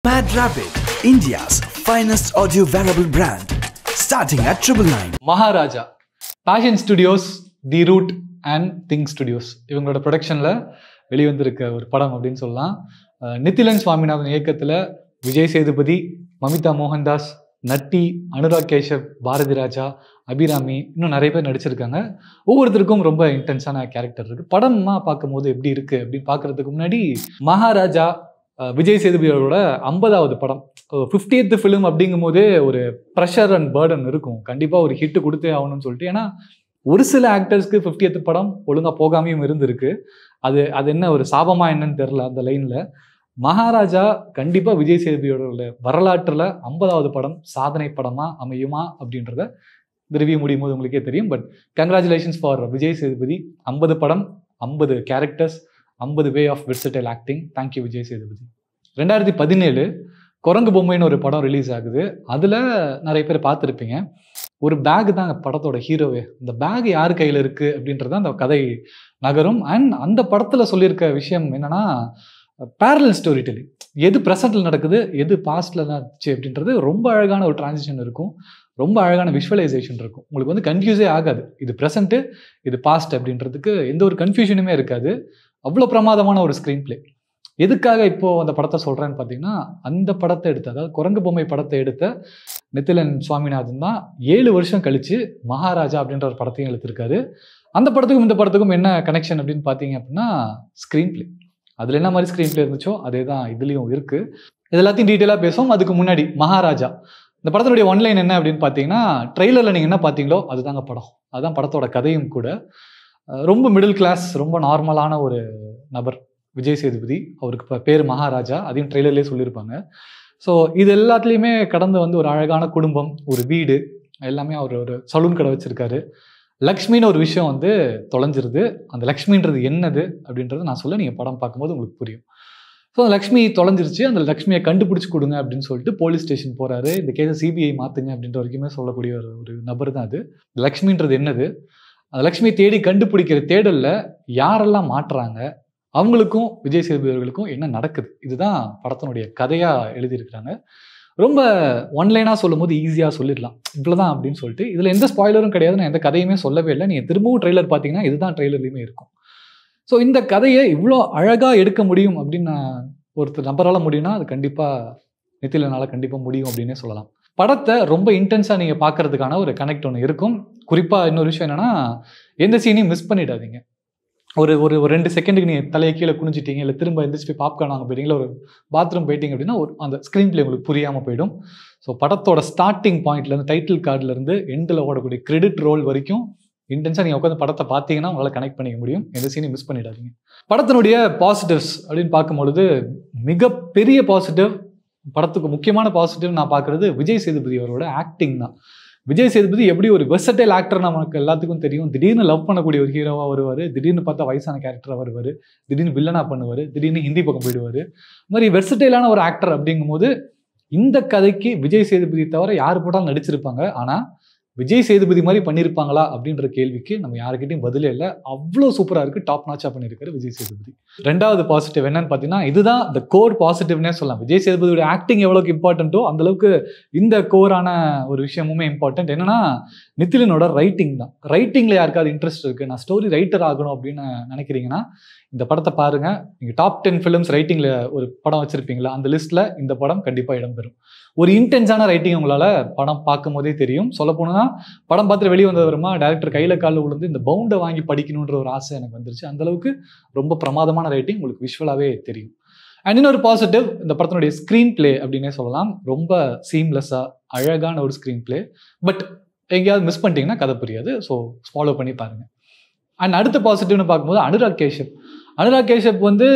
Mad Rabbit, India's finest audio wearable brand, starting at 999. Maharaja Passion Studios, The Route and Think Studios இவங்களோட ப்ரொடக்ஷனில் வெளிவந்திருக்க ஒரு படம் அப்படின்னு சொல்லலாம். நித்திலன் சுவாமிநாதன் இயக்கத்தில் விஜய் சேதுபதி, மமிதா மோகன்தாஸ், நட்டி, அனுராக் கேஷப், பாரதி ராஜா, அபிராமி, இன்னும் நிறைய பேர் நடிச்சிருக்காங்க. ஒவ்வொருத்தருக்கும் ரொம்ப இன்டென்ஸான கேரக்டர் இருக்குது. படமா பார்க்கும்போது எப்படி இருக்குது அப்படின்னு பார்க்குறதுக்கு முன்னாடி, மகாராஜா விஜய் சேதுபதியோட 50வது படம், 50th ஃபிலிம் அப்படிங்கும் போதே ஒரு ப்ரெஷர் அண்ட் பேர்டன் இருக்கும். கண்டிப்பாக ஒரு ஹிட்டு கொடுத்தே ஆகணும்னு சொல்லிட்டு. ஏன்னா ஒரு சில ஆக்டர்ஸ்க்கு 50th படம் ஒழுங்காக போகாமையும் இருந்திருக்கு. அது என்ன ஒரு சாபமா என்னன்னு தெரில. அந்த லைனில் மகாராஜா கண்டிப்பாக விஜய் சேதுபதியோட வரலாற்றில் 50வது படம் சாதனை படமாக அமையுமா அப்படின்றத இந்த ரிவ்யூ முடியும் போது உங்களுக்கே தெரியும். But congratulations for Vijay Sethupathi. 50 படம், 50 characters, 50 way of versatile acting. Thank you Vijay Sethupathi. 2017 குரங்கு பொம்மைன்னு ஒரு படம் ரிலீஸ் ஆகுது. அதில் நிறைய பேர் பார்த்துருப்பீங்க. ஒரு பேக் தான் படத்தோட ஹீரோவே. இந்த பேக் யார் கையில் இருக்குது அப்படின்றது அந்த கதை நகரும். அண்ட் அந்த படத்தில் சொல்லியிருக்க விஷயம் என்னென்னா, பேரலல் ஸ்டோரி டெல்லிங். எது ப்ரெசென்ட்டில் நடக்குது, எது பாஸ்டில் நடந்துச்சு அப்படின்றது ரொம்ப அழகான ஒரு டிரான்சிஷன் இருக்கும். ரொம்ப அழகான விஷுவலைசேஷன் இருக்கும். உங்களுக்கு வந்து கன்ஃபியூஸே ஆகாது. இது ப்ரெசென்ட்டு, இது பாஸ்ட் அப்படின்றதுக்கு எந்த ஒரு கன்ஃபியூஷனுமே இருக்காது. அவ்வளோ பிரமாதமான ஒரு ஸ்க்ரீன் பிளே. எதுக்காக இப்போது அந்த படத்தை சொல்கிறேன்னு பார்த்தீங்கன்னா, அந்த படத்தை எடுத்த, அதாவது குரங்கு பொம்மை படத்தை எடுத்த நித்திலன் சுவாமிநாதன் தான் 7 வருஷம் கழித்து மகாராஜா அப்படின்ற ஒரு படத்தையும் எடுத்திருக்காரு. அந்த படத்துக்கும் இந்த படத்துக்கும் என்ன கனெக்ஷன் அப்படின்னு பார்த்தீங்க அப்படின்னா, ஸ்க்ரீன் பிளே. அதில் என்ன மாதிரி ஸ்க்ரீன் பிளே இருந்துச்சோ அதே தான் இதுலேயும் இருக்குது. இது எல்லாத்தையும் டீட்டெயிலாக பேசுவோம். அதுக்கு முன்னாடி மகாராஜா இந்த படத்தினுடைய ஒன்லைன் என்ன அப்படின்னு பார்த்தீங்கன்னா, ட்ரெய்லரில் நீங்கள் என்ன பார்த்தீங்களோ அதுதாங்க படம். அதுதான் படத்தோட கதையும் கூட. ரொம்ப மிடில் கிளாஸ், ரொம்ப நார்மலான ஒரு நபர் விஜய் சேதுபதி. அவருக்கு பேர் மகாராஜா. அதையும் ட்ரெய்லர்லேயே சொல்லியிருப்பாங்க. ஸோ இது எல்லாத்துலேயுமே கடந்து வந்து ஒரு அழகான குடும்பம், ஒரு வீடு, எல்லாமே அவர் ஒரு சலூன் கடை வச்சுருக்காரு. லக்ஷ்மின்னு ஒரு விஷயம் வந்து தொலைஞ்சிருது. அந்த லக்ஷ்மின்றது என்னது அப்படின்றது நான் சொல்ல, நீங்கள் படம் பார்க்கும்போது உங்களுக்கு புரியும். ஸோ லக்ஷ்மி தொலைஞ்சிருச்சு, அந்த லக்ஷ்மியை கண்டுபிடிச்சி கொடுங்க அப்படின்னு சொல்லிட்டு போலீஸ் ஸ்டேஷன் போகிறாரு. இந்த கேஸை சிபிஐ மாற்றுங்க அப்படின்ற வரைக்குமே சொல்லக்கூடிய ஒரு நபர் தான் அது. லக்ஷ்மின்றது என்னது, அந்த லக்ஷ்மியை தேடி கண்டுபிடிக்கிற தேடலில் யாரெல்லாம் மாட்டுறாங்க, அவங்களுக்கும் விஜய் சேதுபதி அவர்களுக்கும் என்ன நடக்குது, இதுதான் படத்தினுடைய கதையாக எழுதியிருக்கிறாங்க. ரொம்ப ஒன்லைனாக சொல்லும் போது ஈஸியாக சொல்லிடலாம், இவ்வளோதான் அப்படின்னு சொல்லிட்டு. இதில் எந்த ஸ்பாய்லரும் கிடையாது, நான் எந்த கதையுமே சொல்லவே இல்லை. நீங்கள் திரும்பவும் ட்ரெய்லர் பார்த்தீங்கன்னா இதுதான் ட்ரெய்லர்லையுமே இருக்கும். ஸோ இந்த கதையை இவ்வளோ அழகாக எடுக்க முடியும் அப்படின்னு நான் ஒருத்தர் நபரால் முடியும்னா அது கண்டிப்பாக நித்திலனால் கண்டிப்பாக முடியும் அப்படின்னே சொல்லலாம். படத்தை ரொம்ப இன்டென்ஸாக நீங்கள் பார்க்குறதுக்கான ஒரு கனெக்ட் ஒன்று இருக்கும். குறிப்பாக இன்னொரு விஷயம் என்னென்னா, எந்த சீனையும் மிஸ் பண்ணிடாதீங்க. ஒரு ஒரு 2 செகண்டுக்கு நீங்கள் தலையை கீழே குனிஞ்சிட்டீங்க, இல்லை திரும்ப எந்திரிச்சு போய் பாப்கார்ன் வாங்க போயிட்டீங்களா, ஒரு பாத்ரூம் போயிட்டீங்க அப்படின்னா அந்த ஸ்க்ரீன் பிளே உங்களுக்கு புரியாமல் போயிடும். ஸோ படத்தோட ஸ்டார்டிங் பாயிண்ட்லேருந்து, டைட்டில் கார்டிலேருந்து எண்டில் ஓடக்கூடிய கிரெடிட் ரோல் வரைக்கும் இன்டென்ஸாக நீங்கள் உட்காந்து படத்தை பார்த்தீங்கன்னா உங்களால் கனெக்ட் பண்ணிக்க முடியும். எந்த சீனையும் மிஸ் பண்ணிடாதீங்க. படத்தினுடைய பாசிட்டிவ்ஸ் அப்படின்னு பார்க்கும்பொழுது, மிகப்பெரிய பாசிட்டிவ், படத்துக்கு முக்கியமான பாசிட்டிவ் நான் பார்க்குறது விஜய் சேதுபதி அவரோட ஆக்டிங் தான். விஜய் சேதுபதி எப்படி ஒரு வெர்சடைல் ஆக்டர் நமக்கு எல்லாத்துக்கும் தெரியும். திடீர்னு லவ் பண்ணக்கூடிய ஒரு ஹீரோவாக வருவார், திடீர்னு பார்த்தா வயசான கேரக்டராக வருவார், திடீர்னு வில்லனாக பண்ணுவார், திடீர்னு ஹிந்தி பக்கம் போயிடுவார். இது மாதிரி வெர்சடைலான ஒரு ஆக்டர் அப்படிங்கும்போது இந்த கதைக்கு விஜய் சேதுபதி தவிர யார் போட்டாலும் நடிச்சிருப்பாங்க. ஆனால் விஜய் சேதுபதி மாதிரி பண்ணியிருப்பாங்களா அப்படின்ற கேள்விக்கு நம்ம யாருக்கிட்டையும் பதிலே இல்லை. அவ்வளோ சூப்பராக இருக்குது, டாப் நாச்சாக பண்ணியிருக்காரு விஜய் சேதுபதி. 2வது பாசிட்டிவ் என்னன்னு பார்த்தீங்கன்னா, இதுதான் த கோர் பாசிட்டிவ்னே சொல்லலாம். விஜய் சேதுபதியோட ஆக்டிங் எவ்வளோக்கு இம்பார்ட்டண்ட்டோ அந்தளவுக்கு இந்த கோரான ஒரு விஷயமுமே இம்பார்ட்டன்ட். என்னன்னா, நித்திலனோட ரைட்டிங் தான். ரைட்டிங்கில் யாருக்காவது இன்ட்ரெஸ்ட் இருக்குது, நான் ஸ்டோரி ரைட்டர் ஆகணும் அப்படின்னு நினைக்கிறீங்கன்னா இந்த படத்தை பாருங்கள். நீங்கள் டாப் 10 ஃபிலிம்ஸ் ரைட்டிங்கில் ஒரு படம் வச்சுருப்பீங்களா, அந்த லிஸ்ட்டில் இந்த படம் கண்டிப்பாக இடம்பெறும். ஒரு இன்டென்ஸான ரைட்டிங் உங்களால் படம் பார்க்கும் போதே தெரியும். சொல்ல போனோன்னா, படம் பார்த்துட்டு வெளியே வந்தவருமா டேரக்டர் கையில் காலில் விழுந்து இந்த பவுண்டை வாங்கி படிக்கணுன்ற ஒரு ஆசை எனக்கு வந்துருச்சு. அந்தளவுக்கு ரொம்ப பிரமாதமான ரைட்டிங் உங்களுக்கு விஷுவலாகவே தெரியும். அண்ட் இன்னொரு பாசிட்டிவ், இந்த படத்தினுடைய ஸ்க்ரீன் பிளே அப்படின்னே சொல்லலாம். ரொம்ப சீம்லெஸ்ஸாக அழகான ஒரு ஸ்க்ரீன் பிளே. பட் எங்கேயாவது மிஸ் பண்ணிட்டீங்கன்னா கதை புரியாது. ஸோ ஃபாலோ பண்ணி பாருங்கள். அண்ட் அடுத்த பாசிட்டிவ்னு பார்க்கும்போது அனுராக் கேஷப். அனுராக் கேஷப் வந்து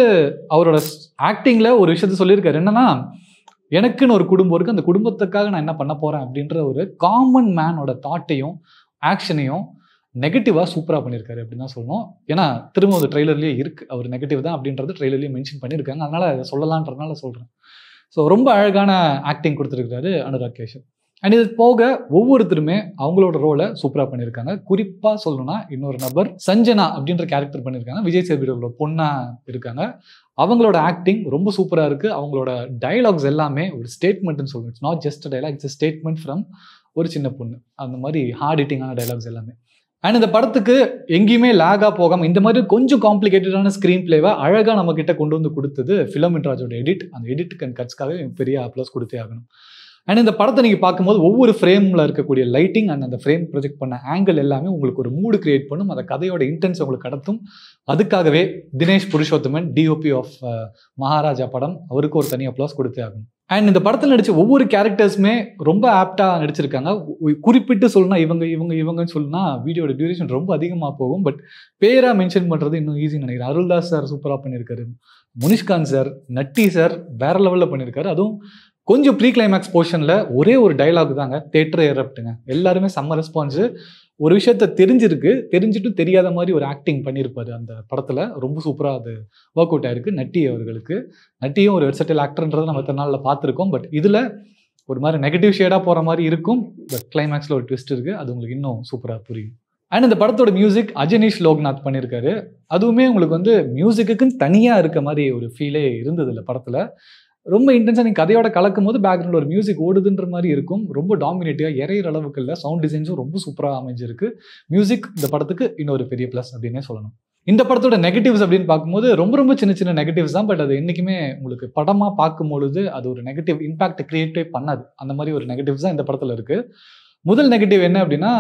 அவரோட ஆக்டிங்கில் ஒரு விஷயத்த சொல்லியிருக்காரு. என்னன்னா, எனக்குன்னு ஒரு குடும்பம் இருக்குது, அந்த குடும்பத்துக்காக நான் என்ன பண்ண போகிறேன் அப்படின்ற ஒரு காமன் மேனோட தாட்டையும் ஆக்ஷனையும் நெகட்டிவாக சூப்பராக பண்ணியிருக்காரு அப்படின்னு தான் சொல்லணும். ஏன்னா திரும்ப ஒரு ட்ரெய்லர்லேயே இருக்குது, அவர் நெகட்டிவ் தான் அப்படின்றது ட்ரெய்லர்லேயே மென்ஷன் பண்ணியிருக்காங்க. அதனால் அதை சொல்லலான்றதுனால சொல்கிறேன். ஸோ ரொம்ப அழகான ஆக்டிங் கொடுத்துருக்காரு அனுராக் கேஷப். அண்ட் இது போக ஒவ்வொருத்தருமே அவங்களோட ரோலை சூப்பராக பண்ணியிருக்காங்க. குறிப்பாக சொல்லணும்னா இன்னொரு நபர் சஞ்சனா அப்படின்ற கேரக்டர் பண்ணியிருக்காங்க. விஜய் சேதுபதியோட பொண்ணா இருக்காங்க. அவங்களோட ஆக்டிங் ரொம்ப சூப்பராக இருக்குது. அவங்களோட டயலாக்ஸ் எல்லாமே ஒரு ஸ்டேட்மெண்ட்னு சொல்லுவோம். It's not just dialogue, it's statement from ஒரு சின்ன பொண்ணு. அந்த மாதிரி ஹார்ட் ஹிட்டிங்கான டைலாக்ஸ் எல்லாமே. அண்ட் இந்த படத்துக்கு எங்கேயுமே லேகாக போகாமல் இந்த மாதிரி கொஞ்சம் காம்ப்ளிகேட்டடான ஸ்க்ரீன் பிளேவை அழகாக நம்ம கிட்ட கொண்டு வந்து கொடுத்தது ஃபிலோமின் ராஜோட எடிட். அந்த எடிட் அண்ட் கட்ஸ்க்காக பெரிய அப்ளாஸ் கொடுத்தே ஆகணும். அண்ட் இந்த படத்தை நீங்கள் பார்க்கும்போது ஒவ்வொரு ஃப்ரேமில் இருக்கக்கூடிய லைட்டிங் அண்ட் அந்த ஃப்ரேம் ப்ரொஜெக்ட் பண்ண ஆங்கிள் எல்லாமே உங்களுக்கு ஒரு மூடு கிரியேட் பண்ணும். அந்த கதையோட இன்டென்ஸ் உங்களுக்கு கடத்தும். அதுக்காகவே தினேஷ் புருஷோத்தமன், டிஓபி ஆஃப் மகாராஜா படம், அவருக்கு ஒரு தனி அப்ளாஸ் கொடுத்தே ஆகணும். அண்ட் இந்த படத்தில் நடித்த ஒவ்வொரு கேரக்டர்ஸுமே ரொம்ப ஆப்டாக நடிச்சிருக்காங்க. குறிப்பிட்டு சொல்லணும்னா இவங்கன்னு சொல்லணும்னா வீடியோட டியூரேஷன் ரொம்ப அதிகமாக போகும். பட் பேராக மென்ஷன் பண்ணுறது இன்னும் ஈஸின்னு நினைக்கிறேன். அருள்தாஸ் சார் சூப்பராக பண்ணியிருக்காரு. முனிஷ்காந்த் சார், நட்டி சார் வேற லெவலில் பண்ணியிருக்காரு. அதுவும் கொஞ்சம் ப்ரீ கிளைமேக்ஸ் போர்ஷனில் ஒரே ஒரு டைலாக் தாங்க, தேட்டர் எரப்ட்டுங்க. எல்லாருமே செம்ம ரெஸ்பான்ஸு. ஒரு விஷயத்த தெரிஞ்சுட்டு தெரியாத மாதிரி ஒரு ஆக்டிங் பண்ணியிருப்பாரு அந்த படத்தில். ரொம்ப சூப்பராக அது ஒர்க் அவுட் ஆயிருக்கு நட்டி அவர்களுக்கு. நட்டியும் ஒரு வெர்சடைல் ஆக்டர்ன்றதை நம்ம இத்தனை நாளில் பார்த்துருக்கோம். பட் இதில் ஒரு மாதிரி நெகட்டிவ் ஷேடாக போகிற மாதிரி இருக்கும். பட் கிளைமேக்ஸில் ஒரு ட்விஸ்ட் இருக்குது, அது உங்களுக்கு இன்னும் சூப்பராக புரியும். அண்ட் இந்த படத்தோட மியூசிக் அஜனீஷ் லோக்நாத் பண்ணியிருக்காரு. அதுவுமே உங்களுக்கு மியூசிக்குன்னு தனியாக இருக்க மாதிரி ஒரு ஃபீலே இருந்தது இல்லை படத்தில். ரொம்ப இன்டென்ஸாக நீங்கள் கதையோட கலக்கும் போது பேக்ரவுண்டில் ஒரு மியூசிக் ஓடுதுன்ற மாதிரி இருக்கும். ரொம்ப டாமினேட்டிவாக இறையிற அளவுக்கு இல்லை. சவுண்ட் டிசைன்ஸும் ரொம்ப சூப்பராக அமைஞ்சிருக்கு. மியூசிக் இந்த படத்துக்கு இன்னொரு பெரிய ப்ளஸ் அப்படின்னே சொல்லணும். இந்த படத்தோட நெகட்டிவ்ஸ் அப்படின்னு பார்க்கும்போது ரொம்ப சின்ன சின்ன நெகட்டிவ்ஸ் தான். பட் அது என்றைக்குமே உங்களுக்கு படமாக பார்க்கும்பொழுது அது ஒரு நெகட்டிவ் இம்பாக்ட் கிரியேட்டே பண்ணாது. அந்த மாதிரி ஒரு நெகட்டிவ்ஸ் தான் இந்த படத்தில் இருக்குது. முதல் நெகட்டிவ் என்ன அப்படின்னா,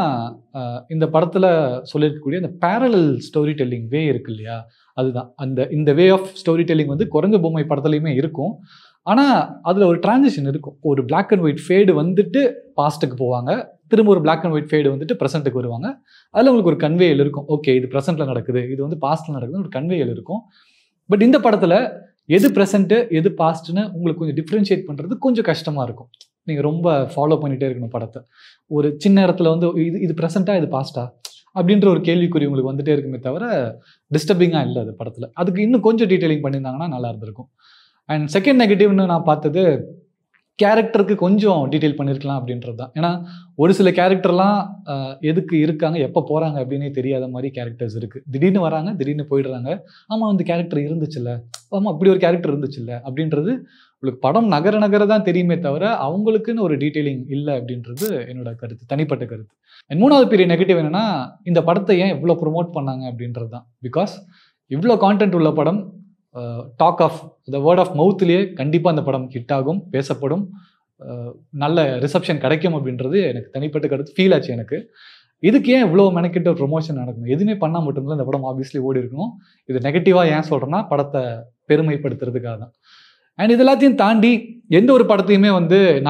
இந்த படத்தில் சொல்லியிருக்கக்கூடிய இந்த பேரலல் ஸ்டோரி டெல்லிங் வே இருக்கு இல்லையா, அதுதான். இந்த வே ஆஃப் ஸ்டோரி டெல்லிங் குரங்கு பொம்மை படத்துலையுமே இருக்கும். ஆனால் அதில் ஒரு டிரான்சிஷன் இருக்கும். ஒரு பிளாக் அண்ட் ஒயிட் ஃபேடு வந்துட்டு பாஸ்ட்டுக்கு போவாங்க, திரும்ப ஒரு பிளாக் அண்ட் ஒயிட் ஃபேடு வந்துட்டு ப்ரெசென்ட்டுக்கு வருவாங்க. அதில் உங்களுக்கு ஒரு கன்வேயல் இருக்கும். ஓகே, இது ப்ரெசென்ட்டில் நடக்குது, இது பாஸ்ட்டில் நடக்குது, ஒரு கன்வேயல் இருக்கும். பட் இந்த படத்தில் எது ப்ரெசென்ட்டு எது பாஸ்ட்டுன்னு உங்களுக்கு கொஞ்சம் டிஃப்ரென்ஷியேட் பண்ணுறது கொஞ்சம் கஷ்டமாக இருக்கும். நீங்கள் ரொம்ப ஃபாலோ பண்ணிகிட்டே இருக்கணும் படத்தை. ஒரு சின்ன இடத்துல இது ப்ரெசென்ட்டாக இது பாஸ்ட்டா அப்படின்ற ஒரு கேள்விக்குறி உங்களுக்கு வந்துட்டே இருக்குமே தவிர டிஸ்டர்பிங்காக இல்லை அது படத்தில். அதுக்கு இன்னும் கொஞ்சம் டீட்டெயிலிங் பண்ணியிருந்தாங்கன்னா நல்லா இருந்திருக்கும். அண்ட் செகண்ட் நெகட்டிவ்னு நான் பார்த்தது கேரக்டருக்கு கொஞ்சம் டீட்டெயில் பண்ணியிருக்கலாம் அப்படின்றது தான். ஏன்னா ஒரு சில கேரக்டர்லாம் எதுக்கு இருக்காங்க, எப்போ போகிறாங்க அப்படின்னே தெரியாத மாதிரி கேரக்டர்ஸ் இருக்குது. திடீர்னு வராங்க, திடீர்னு போயிடுறாங்க. ஆமாம், அந்த கேரக்டர் இருந்துச்சுல்ல, ஆமாம் அப்படி ஒரு கேரக்டர் இருந்துச்சுல்ல அப்படின்றது உங்களுக்கு படம் நகர தான் தெரியுமே தவிர அவங்களுக்குன்னு ஒரு டீட்டெயிலிங் இல்லை அப்படின்றது என்னோட கருத்து, தனிப்பட்ட கருத்து. அண்ட் மூணாவது பெரிய நெகட்டிவ் என்னென்னா, இந்த படத்தை ஏன் இவ்வளோ ப்ரொமோட் பண்ணாங்க அப்படின்றது தான். பிகாஸ் இவ்வளோ கான்டென்ட் உள்ள படம், talk of the word of மவுத்லேயே கண்டிப்பாக அந்த படம் ஹிட் ஆகும், பேசப்படும், நல்ல ரிசப்ஷன் கிடைக்கும் அப்படின்றது எனக்கு தனிப்பட்ட கருத்து, ஃபீல் ஆச்சு எனக்கு. இதுக்கு ஏன் இவ்வளோ மெனக்கிட்ட ப்ரொமோஷன் நடக்கணும்? எதுவுமே பண்ணால் மட்டும்தான் இந்த படம் ஆப்வியஸ்லி ஓடி இருக்கணும். இது நெகட்டிவாக ஏன் சொல்கிறேன்னா, படத்தை பெருமைப்படுத்துறதுக்காக தான். அண்ட் இது எல்லாத்தையும் தாண்டி எந்த ஒரு படத்தையுமே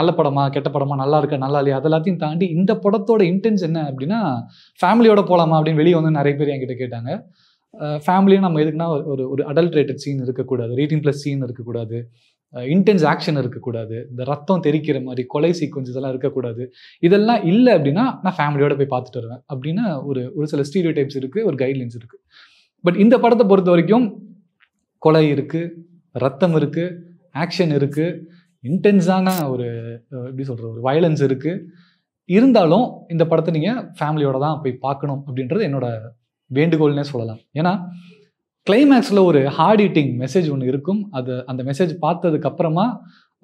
நல்ல படமா கெட்ட படமா, நல்லா இருக்கா நல்லா இல்லையா, அதெல்லாத்தையும் தாண்டி இந்த படத்தோட இன்டென்ஸ் என்ன அப்படின்னா, ஃபேமிலியோட போகலாமா அப்படின்னு வெளியே நிறைய பேர் என்கிட்ட கேட்டாங்க. ஃபேமிலியும் நம்ம எதுக்குன்னா ஒரு அடல்ட்ரேட்டட் சீன் இருக்கக்கூடாது, 18+ சீன் இருக்கக்கூடாது, இன்டென்ஸ் ஆக்ஷன் இருக்கக்கூடாது, இந்த ரத்தம் தெரிக்கிற மாதிரி கொலை சீக்வன்ஸ் இதெல்லாம் இருக்கக்கூடாது. இதெல்லாம் இல்லை அப்படின்னா நான் ஃபேமிலியோட போய் பார்த்துட்டு வருவேன் அப்படின்னு ஒரு சில ஸ்டீரியோ டைப்ஸ் இருக்குது, ஒரு கைட்லைன்ஸ் இருக்குது. பட் இந்த படத்தை பொறுத்த வரைக்கும் கொலை இருக்குது, ரத்தம் இருக்குது, ஆக்ஷன் இருக்குது, இன்டென்ஸான எப்படி சொல்கிற ஒரு வயலன்ஸ் இருக்குது. இருந்தாலும் இந்த படத்தை நீங்கள் ஃபேமிலியோட தான் போய் பார்க்கணும் அப்படின்றது என்னோட வேண்டுகோள்னே சொல்லலாம். ஏன்னா கிளைமேக்ஸில் ஒரு ஹார்ட் ஹிட்டிங் மெசேஜ் ஒன்று இருக்கும். அந்த மெசேஜ் பார்த்ததுக்கப்புறமா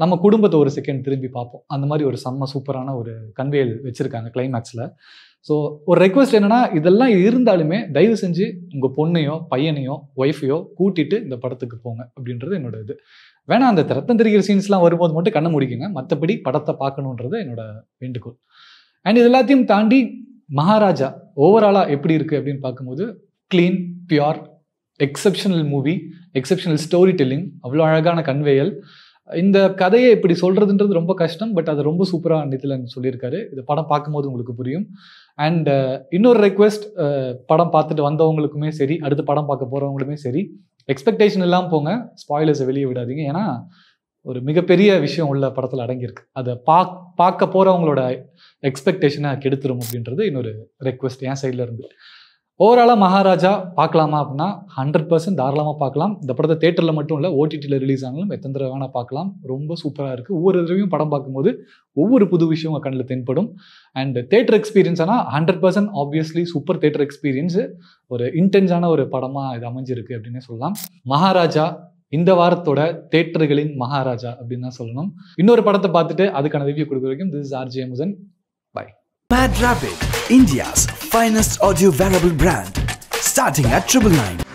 நம்ம குடும்பத்தை ஒரு செகண்ட் திரும்பி பார்ப்போம். அந்த மாதிரி ஒரு செம்ம சூப்பரான ஒரு கன்வேயல் வச்சுருக்காங்க கிளைமேக்ஸில். ஸோ ஒரு ரெக்வஸ்ட் என்னென்னா, இதெல்லாம் இருந்தாலுமே தயவு செஞ்சு உங்கள் பொண்ணையோ பையனையோ ஒய்ஃபையோ கூட்டிகிட்டு இந்த படத்துக்கு போங்க அப்படின்றது என்னோட இது. வேணாம், அந்த ரத்தம் தெரிகிற சீன்ஸ்லாம் வரும்போது மட்டும் கண்ணை முடிக்குங்க, மற்றபடி படத்தை பார்க்கணுன்றது என்னோட வேண்டுகோள். அண்ட் இது எல்லாத்தையும் தாண்டி மகாராஜா ஓவராலாக எப்படி இருக்குது அப்படின்னு பார்க்கும்போது, clean, pure, exceptional movie, exceptional story telling, அவ்வளோ அழகான கன்வேயல். இந்த கதையை இப்படி சொல்கிறதுன்றது ரொம்ப கஷ்டம், பட் அதை ரொம்ப சூப்பராக நிதிலன் சொல்லியிருக்காரு. இது படம் பார்க்கும்போது உங்களுக்கு புரியும். அண்ட் இன்னொரு ரெக்வெஸ்ட், படம் பார்த்துட்டு வந்தவங்களுக்குமே சரி, அடுத்து படம் பார்க்க போகிறவங்களுமே சரி, எக்ஸ்பெக்டேஷன் இல்லாமல் போங்க, ஸ்பாயிலர்ஸை வெளியே விடாதீங்க. ஏன்னா ஒரு மிகப்பெரிய விஷயம் உள்ள படத்தில் அடங்கியிருக்கு. அதை பார்க்க போகிறவங்களோட எக்ஸ்பெக்டேஷனை கெடுத்துரும் அப்படின்றது இன்னொரு ரெக்வெஸ்ட் என் சைடில் இருந்து. ஓவராலாக மகாராஜா பார்க்கலாமா அப்படின்னா 100% தாராளமாக பார்க்கலாம். இந்த படத்தை தேட்டரில் மட்டும் இல்லை, ஓடிடியில் ரிலீஸ் ஆனாலும் எத்தனை தடவை வேணால் பார்க்கலாம். ரொம்ப சூப்பராக இருக்குது. ஒவ்வொரு தடவையும் படம் பார்க்கும்போது ஒவ்வொரு புது விஷயம் கண்ணில் தென்படும். அண்ட் தேட்டர் எக்ஸ்பீரியன்ஸ் ஆனால் 100% ஆப்வியஸ்லி சூப்பர் தேட்டர் எக்ஸ்பீரியன்ஸு. ஒரு இன்டென்ஸான ஒரு படமாக இது அமைஞ்சிருக்கு அப்படின்னே சொல்லலாம். மகாராஜா இந்த வாரத்தோட தேட்டர்களின் மகாராஜா அப்படின்னு தான் சொல்லணும். இன்னொரு படத்தை பார்த்துட்டு அதுக்கான ரிவ்யூ கொடுக்க வரைக்கும் this is RJ Amusan. Bye. Mad Rapid, India's finest audio wearable brand, starting at 999.